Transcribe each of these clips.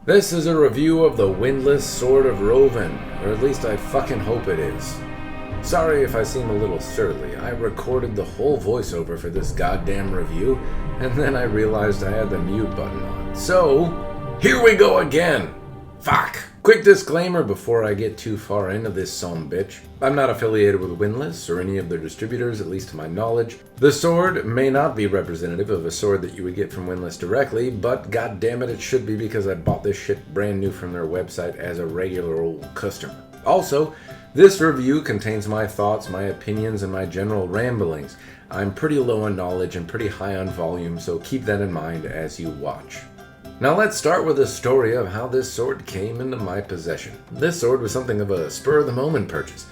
This is a review of the Windlass Sword of Roven, or at least I fucking hope it is. Sorry if I seem a little surly. I recorded the whole voiceover for this goddamn review, and then I realized I had the mute button on. So, here we go again! Fuck! Quick disclaimer before I get too far into this sumbitch. I'm not affiliated with Windlass or any of their distributors, at least to my knowledge. The sword may not be representative of a sword that you would get from Windlass directly, but goddammit it should be because I bought this shit brand new from their website as a regular old customer. Also, this review contains my thoughts, my opinions, and my general ramblings. I'm pretty low on knowledge and pretty high on volume, so keep that in mind as you watch. Now let's start with a story of how this sword came into my possession. This sword was something of a spur-of-the-moment purchase.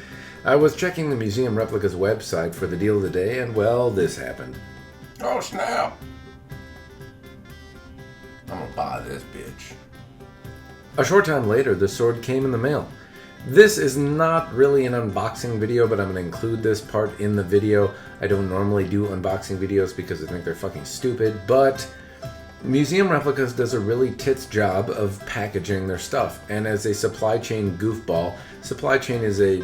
I was checking the Museum Replicas website for the deal of the day, and well, this happened. Oh snap! I'm gonna buy this bitch. A short time later, the sword came in the mail. This is not really an unboxing video, but I'm going to include this part in the video. I don't normally do unboxing videos because I think they're fucking stupid, but Museum Replicas does a really tits job of packaging their stuff, and as a supply chain goofball, supply chain is a,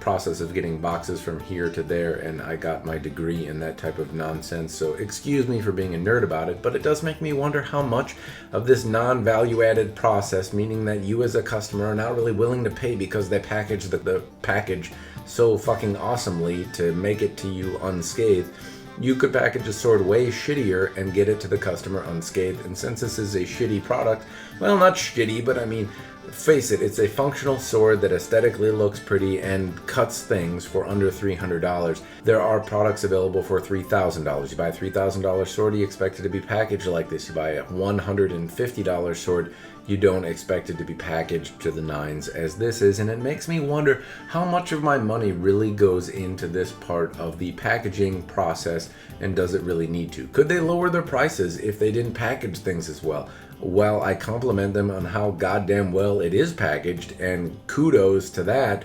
process of getting boxes from here to there, and I got my degree in that type of nonsense, so excuse me for being a nerd about it, but it does make me wonder how much of this non-value-added process, meaning that you as a customer are not really willing to pay because they package the package so fucking awesomely to make it to you unscathed. You could package a sword way shittier and get it to the customer unscathed. And since this is a shitty product, well, not shitty, but I mean, face it, it's a functional sword that aesthetically looks pretty and cuts things for under $300. There are products available for $3,000. You buy a $3,000 sword, you expect it to be packaged like this. You buy a $150 sword, you don't expect it to be packaged to the nines as this is, and it makes me wonder how much of my money really goes into this part of the packaging process, and does it really need to? Could they lower their prices if they didn't package things as well? Well, I compliment them on how goddamn well it is packaged, and kudos to that.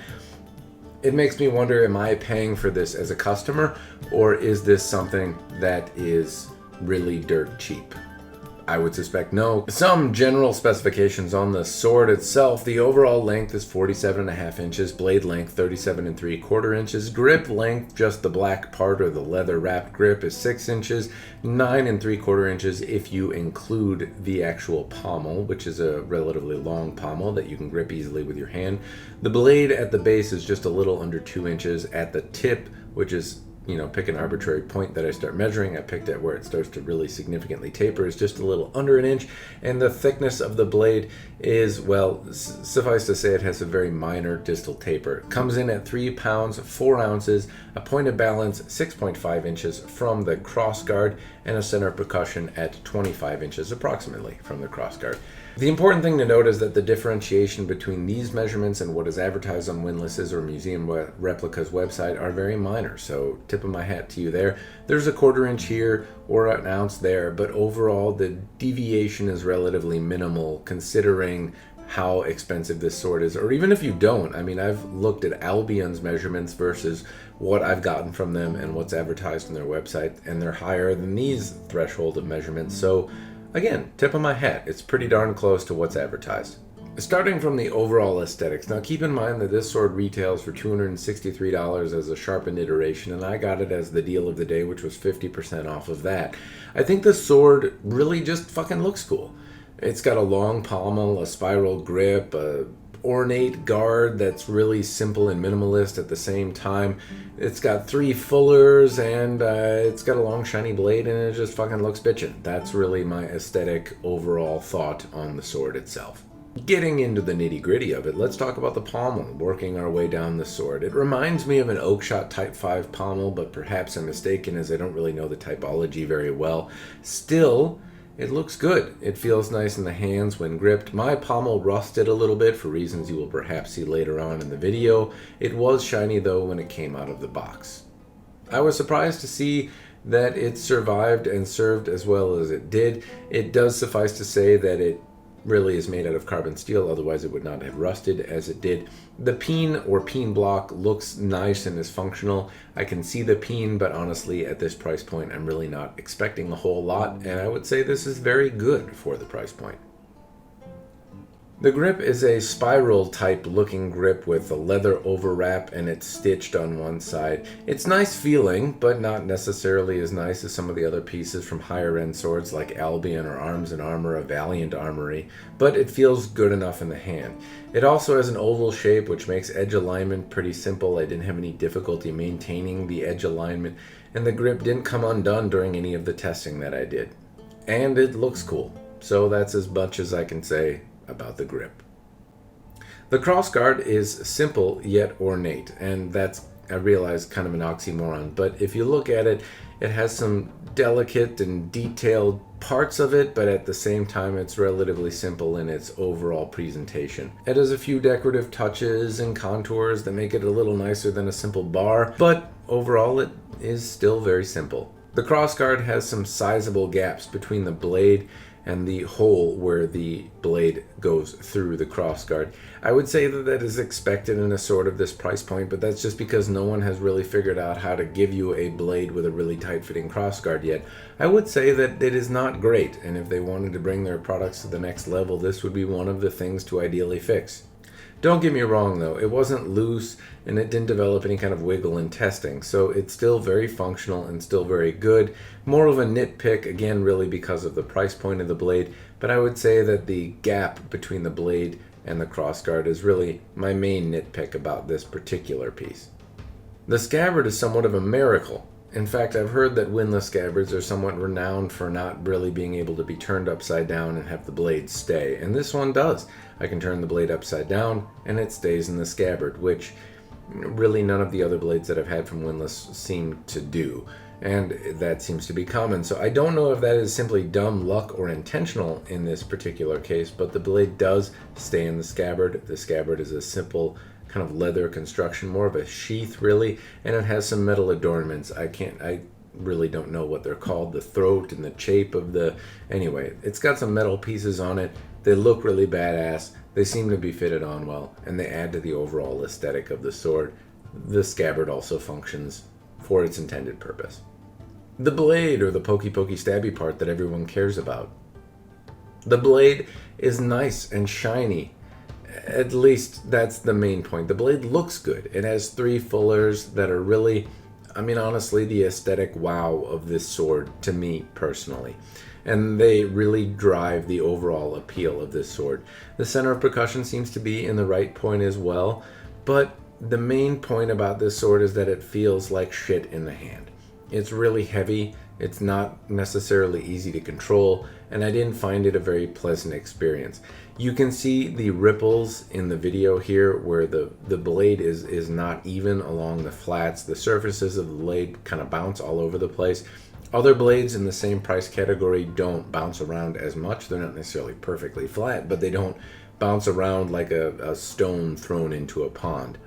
It makes me wonder, am I paying for this as a customer, or is this something that is really dirt cheap? I would suspect no. Some general specifications on the sword itself. The overall length is 47.5 inches, blade length 37.75 inches, grip length, just the black part or the leather wrapped grip, is 6 inches, 9.75 inches if you include the actual pommel, which is a relatively long pommel that you can grip easily with your hand. The blade at the base is just a little under 2 inches. At the tip, which is pick an arbitrary point that I start measuring. I picked at where it starts to really significantly taper. It's just a little under an inch, and the thickness of the blade is, well, suffice to say it has a very minor distal taper. It comes in at 3 pounds, 4 ounces, a point of balance 6.5 inches from the Crossguard, and a center of percussion at 25 inches approximately from the Crossguard. The important thing to note is that the differentiation between these measurements and what is advertised on Windlass's or Museum Replicas website are very minor, so tip of my hat to you there. There's a 1/4 inch here or an ounce there, but overall the deviation is relatively minimal considering how expensive this sword is. Or even if you don't, I mean, I've looked at Albion's measurements versus what I've gotten from them and what's advertised on their website, and they're higher than these threshold of measurements, so again, tip of my hat, it's pretty darn close to what's advertised. Starting from the overall aesthetics, now keep in mind that this sword retails for $263 as a sharpened iteration, and I got it as the deal of the day, which was 50% off of that. I think the sword really just fucking looks cool. It's got a long pommel, a spiral grip, a ornate guard that's really simple and minimalist at the same time. It's got 3 fullers, and it's got a long shiny blade, and it just fucking looks bitchin'. That's really my aesthetic overall thought on the sword itself. Getting into the nitty gritty of it, let's talk about the pommel, working our way down the sword. It reminds me of an Oakshot Type 5 pommel, but perhaps I'm mistaken as I don't really know the typology very well. Still, it looks good. It feels nice in the hands when gripped. My pommel rusted a little bit for reasons you will perhaps see later on in the video. It was shiny though when it came out of the box. I was surprised to see that it survived and served as well as it did. It does suffice to say that it really is made out of carbon steel, otherwise it would not have rusted as it did. The peen or peen block looks nice and is functional. I can see the peen, but honestly at this price point I'm really not expecting a whole lot, and I would say this is very good for the price point. The grip is a spiral type looking grip with a leather overwrap and it's stitched on one side. It's nice feeling, but not necessarily as nice as some of the other pieces from higher end swords like Albion or Arms and Armor, a Valiant Armory, but it feels good enough in the hand. It also has an oval shape which makes edge alignment pretty simple. I didn't have any difficulty maintaining the edge alignment, and the grip didn't come undone during any of the testing that I did. And it looks cool, so that's as much as I can say about the grip. The Crossguard is simple yet ornate, and that's, I realize, kind of an oxymoron, but if you look at it, it has some delicate and detailed parts of it, but at the same time it's relatively simple in its overall presentation. It has a few decorative touches and contours that make it a little nicer than a simple bar, but overall it is still very simple. The Crossguard has some sizable gaps between the blade and the hole where the blade goes through the Crossguard. I would say that that is expected in a sword of this price point, but that's just because no one has really figured out how to give you a blade with a really tight-fitting Crossguard yet. I would say that it is not great, and if they wanted to bring their products to the next level, this would be one of the things to ideally fix. Don't get me wrong though, it wasn't loose and it didn't develop any kind of wiggle in testing, so it's still very functional and still very good. More of a nitpick, again really because of the price point of the blade, but I would say that the gap between the blade and the Crossguard is really my main nitpick about this particular piece. The scabbard is somewhat of a miracle. In fact, I've heard that windlass scabbards are somewhat renowned for not really being able to be turned upside down and have the blade stay, and this one does. I can turn the blade upside down and it stays in the scabbard, which really none of the other blades that I've had from Windlass seem to do, and that seems to be common. So I don't know if that is simply dumb luck or intentional in this particular case, but the blade does stay in the scabbard. The scabbard is a simple kind of leather construction, more of a sheath really, and it has some metal adornments. I really don't know what they're called, the throat and the shape of the, anyway, it's got some metal pieces on it. They look really badass, they seem to be fitted on well, and they add to the overall aesthetic of the sword. The scabbard also functions for its intended purpose. The blade, or the pokey stabby part that everyone cares about. The blade is nice and shiny. At least that's the main point. The blade looks good. It has 3 fullers that are really, I mean, honestly, the aesthetic wow of this sword to me personally. And they really drive the overall appeal of this sword. The center of percussion seems to be in the right point as well, but the main point about this sword is that it feels like shit in the hand. It's really heavy, it's not necessarily easy to control, and I didn't find it a very pleasant experience. You can see the ripples in the video here where the blade is not even along the flats. The surfaces of the blade kind of bounce all over the place. Other blades in the same price category don't bounce around as much. They're not necessarily perfectly flat, but they don't bounce around like a stone thrown into a pond.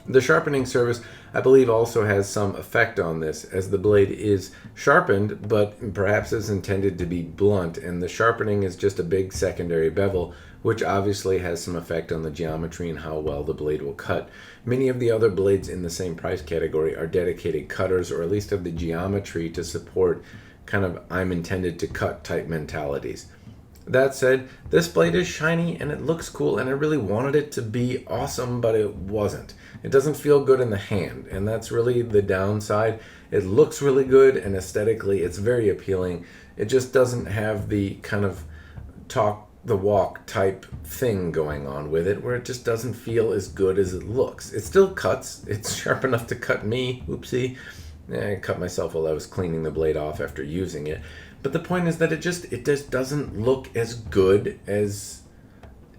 The sharpening surface, I believe, also has some effect on this, as the blade is sharpened, but perhaps is intended to be blunt, and the sharpening is just a big secondary bevel, which obviously has some effect on the geometry and how well the blade will cut. Many of the other blades in the same price category are dedicated cutters, or at least have the geometry to support kind of I'm intended to cut type mentalities. That said, this blade is shiny and it looks cool, and I really wanted it to be awesome, but it wasn't. It doesn't feel good in the hand, and that's really the downside. It looks really good, and aesthetically it's very appealing. It just doesn't have the kind of talk the walk type thing going on with it, where it just doesn't feel as good as it looks. It still cuts. It's sharp enough to cut me. Oopsie. I cut myself while I was cleaning the blade off after using it. But the point is that it just doesn't look as good as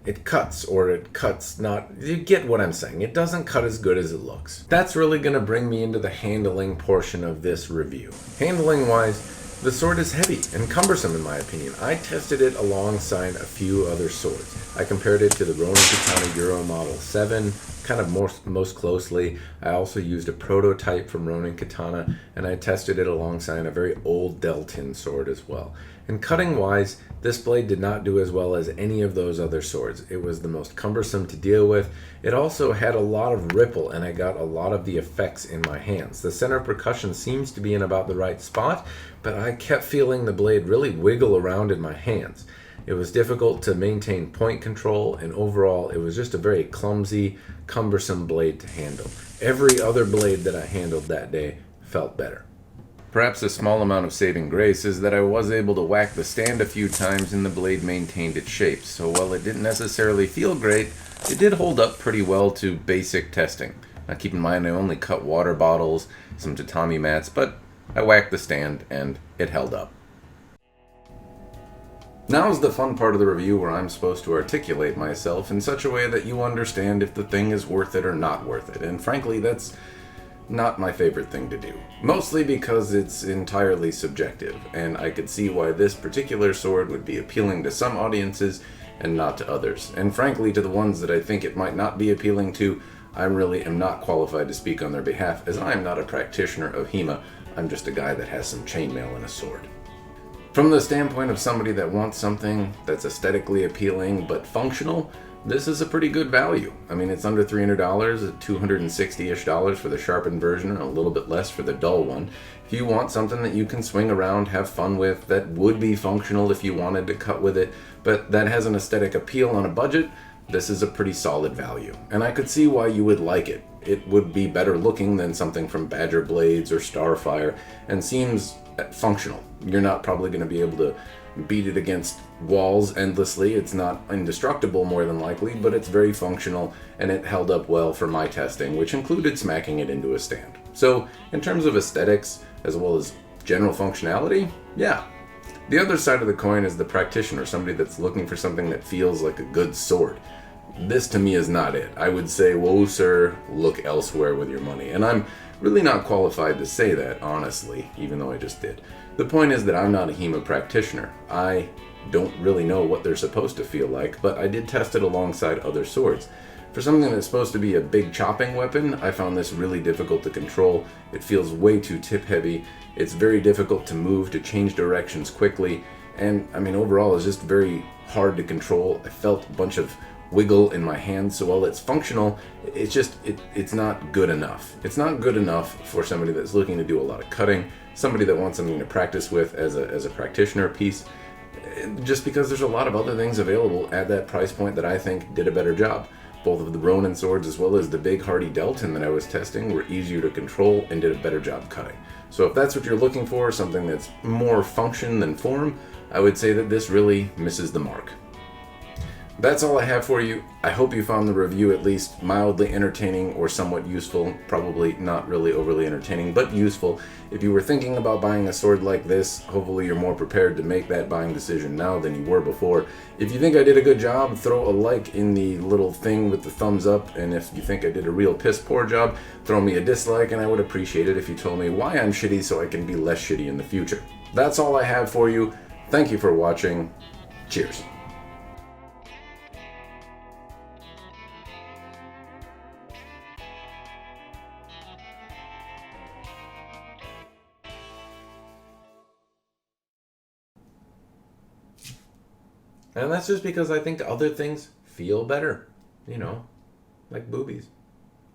it cuts, or it cuts not, you get what I'm saying. It doesn't cut as good as it looks. That's really going to bring me into the handling portion of this review. Handling wise, the sword is heavy and cumbersome in my opinion. I tested it alongside a few other swords. I compared it to the Ronin Katana Euro Model 7, kind of most closely. I also used a prototype from Ronin Katana, and I tested it alongside a very old Deltin sword as well. And cutting wise, this blade did not do as well as any of those other swords. It was the most cumbersome to deal with. It also had a lot of ripple, and I got a lot of the effects in my hands. The center of percussion seems to be in about the right spot, but I kept feeling the blade really wiggle around in my hands. It was difficult to maintain point control, and overall it was just a very clumsy, cumbersome blade to handle. Every other blade that I handled that day felt better. Perhaps a small amount of saving grace is that I was able to whack the stand a few times and the blade maintained its shape, so while it didn't necessarily feel great, it did hold up pretty well to basic testing. Now keep in mind I only cut water bottles, some tatami mats, but I whacked the stand and it held up. Now is the fun part of the review where I'm supposed to articulate myself in such a way that you understand if the thing is worth it or not worth it, and frankly that's not my favorite thing to do. Mostly because it's entirely subjective, and I could see why this particular sword would be appealing to some audiences and not to others. And frankly, to the ones that I think it might not be appealing to, I really am not qualified to speak on their behalf, as I am not a practitioner of HEMA. I'm just a guy that has some chainmail and a sword. From the standpoint of somebody that wants something that's aesthetically appealing but functional, this is a pretty good value. I mean, it's under $300, at $260-ish for the sharpened version, and a little bit less for the dull one. If you want something that you can swing around, have fun with, that would be functional if you wanted to cut with it, but that has an aesthetic appeal on a budget, this is a pretty solid value. And I could see why you would like it. It would be better looking than something from Badger Blades or Starfire, and seems functional. You're not probably going to be able to beat it against walls endlessly. It's not indestructible more than likely, but it's very functional, and it held up well for my testing, which included smacking it into a stand. So in terms of aesthetics as well as general functionality, yeah. The other side of the coin is the practitioner, somebody that's looking for something that feels like a good sword. This to me is not it. I would say, whoa sir, look elsewhere with your money. And I'm really not qualified to say that, honestly, even though I just did. The point is that I'm not a HEMA practitioner. I don't really know what they're supposed to feel like, but I did test it alongside other swords. For something that's supposed to be a big chopping weapon, I found this really difficult to control. It feels way too tip heavy. It's very difficult to move, to change directions quickly, and I mean overall it's just very hard to control. I felt a bunch of wiggle in my hands, so while it's functional, it's not good enough. It's not good enough for somebody that's looking to do a lot of cutting, somebody that wants something to practice with as a practitioner piece, just because there's a lot of other things available at that price point that I think did a better job. Both of the Ronin swords as well as the big hardy Delton that I was testing were easier to control and did a better job cutting. So if that's what you're looking for, something that's more function than form, I would say that this really misses the mark. That's all I have for you. I hope you found the review at least mildly entertaining or somewhat useful. Probably not really overly entertaining, but useful. If you were thinking about buying a sword like this, hopefully you're more prepared to make that buying decision now than you were before. If you think I did a good job, throw a like in the little thing with the thumbs up, and if you think I did a real piss poor job, throw me a dislike, and I would appreciate it if you told me why I'm shitty so I can be less shitty in the future. That's all I have for you. Thank you for watching. Cheers. And that's just because I think other things feel better, you know, like boobies.